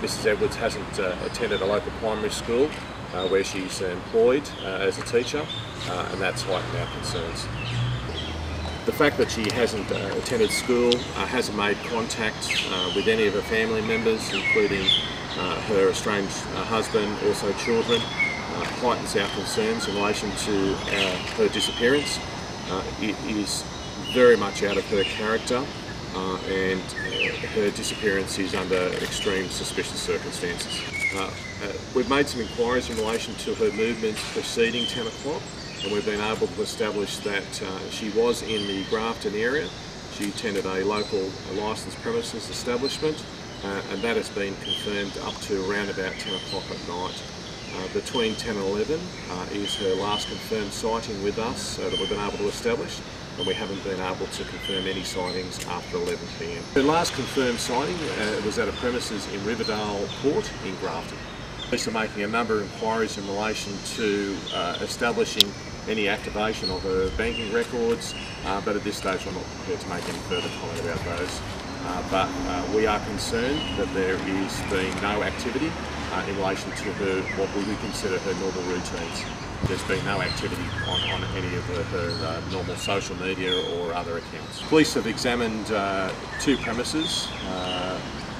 Mrs Edwards hasn't attended a local primary school where she's employed as a teacher, and that's heightened our concerns. The fact that she hasn't attended school, hasn't made contact with any of her family members, including her estranged husband, also children, heightens our concerns in relation to her disappearance. It is very much out of her character, and her disappearance is under extreme suspicious circumstances. We've made some inquiries in relation to her movements preceding 10 o'clock, and we've been able to establish that she was in the Grafton area. She attended a local licensed premises establishment, and that has been confirmed up to around about 10 o'clock at night. Between 10 and 11 is her last confirmed sighting with us that we've been able to establish, and we haven't been able to confirm any sightings after 11 p.m. Her last confirmed sighting was at a premises in Riverdale Court in Grafton. Police are making a number of inquiries in relation to establishing any activation of her banking records, but at this stage I'm not prepared to make any further comment about those. But we are concerned that there is been no activity in relation to her, what we would consider her normal routines. There's been no activity on any of her normal social media or other accounts. Police have examined two premises,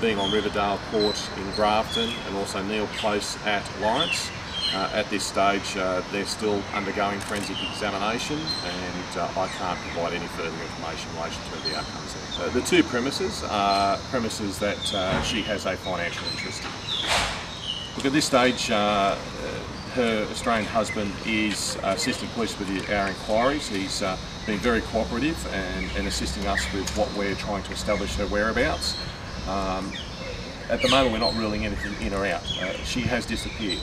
being on Riverdale Court in Grafton and also Neil Close at Lawrence. At this stage they're still undergoing forensic examination, and I can't provide any further information in relation to the outcomes there. The two premises are premises that she has a financial interest in. Look, at this stage her Australian husband is assisting police with our inquiries. He's been very cooperative and assisting us with what we're trying to establish her whereabouts. At the moment we're not ruling anything in or out. She has disappeared.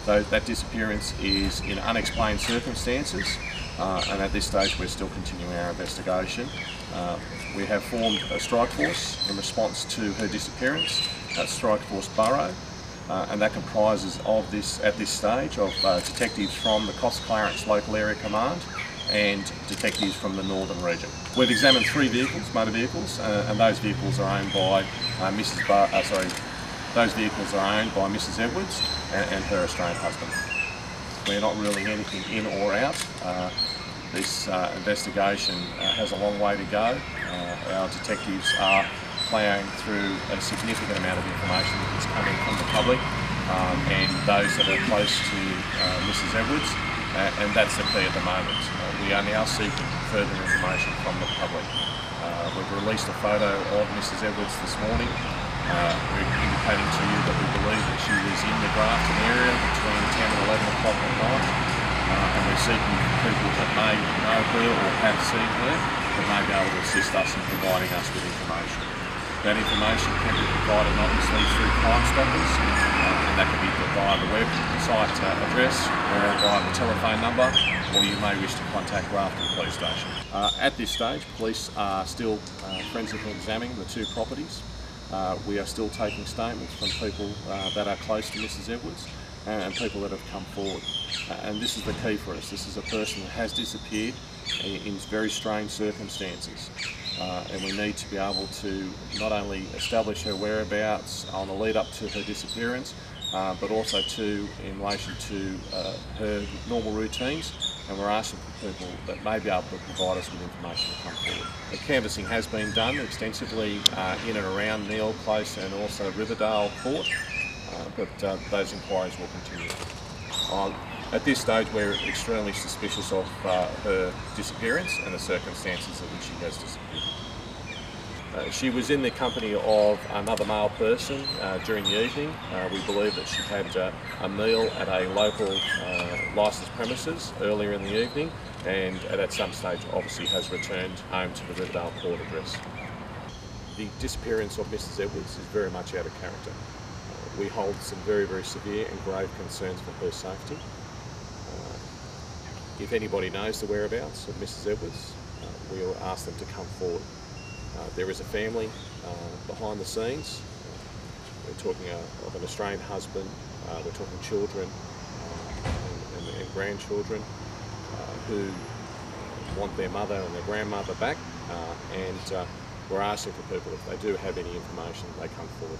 That disappearance is in unexplained circumstances, and at this stage we're still continuing our investigation. We have formed a strike force in response to her disappearance, that's Strike Force Borough, and that comprises of this, at this stage, of detectives from the Coffs Clarence Local Area Command and detectives from the Northern Region. We've examined 3 vehicles, motor vehicles, and those vehicles are owned by those vehicles are owned by Mrs Edwards and her Australian husband. We're not ruling anything in or out. This investigation has a long way to go. Our detectives are ploughing through a significant amount of information that is coming from the public and those that are close to Mrs Edwards, and that's the key at the moment. We are now seeking further information from the public. We've released a photo of Mrs Edwards this morning. We're indicating to you that we believe that she was in the Grafton area between 10 and 11 o'clock at night, and we're seeking people that may know her or have seen her that may be able to assist us in providing us with information. That information can be provided obviously through Crime Stoppers, and that can be via the website address or via the telephone number, or you may wish to contact Grafton Police Station. At this stage, police are still forensically examining the 2 properties. We are still taking statements from people that are close to Mrs Edwards and people that have come forward. And this is the key for us. This is a person that has disappeared in very strange circumstances. And we need to be able to not only establish her whereabouts on the lead up to her disappearance, but also in relation to her normal routines, and we're asking for people that may be able to provide us with information to come forward. The canvassing has been done extensively in and around Neil Close and also Riverdale Court, but those inquiries will continue. At this stage we're extremely suspicious of her disappearance and the circumstances in which she has disappeared. She was in the company of another male person during the evening. We believe that she had a meal at a local licensed premises earlier in the evening, and at some stage obviously has returned home to the Riverdale Court address. The disappearance of Mrs Edwards is very much out of character. We hold some very, very severe and grave concerns for her safety. If anybody knows the whereabouts of Mrs Edwards, we will ask them to come forward. There is a family behind the scenes. We're talking of an Australian husband, we're talking children and grandchildren who want their mother and their grandmother back, and we're asking for people, if they do have any information, they come forward.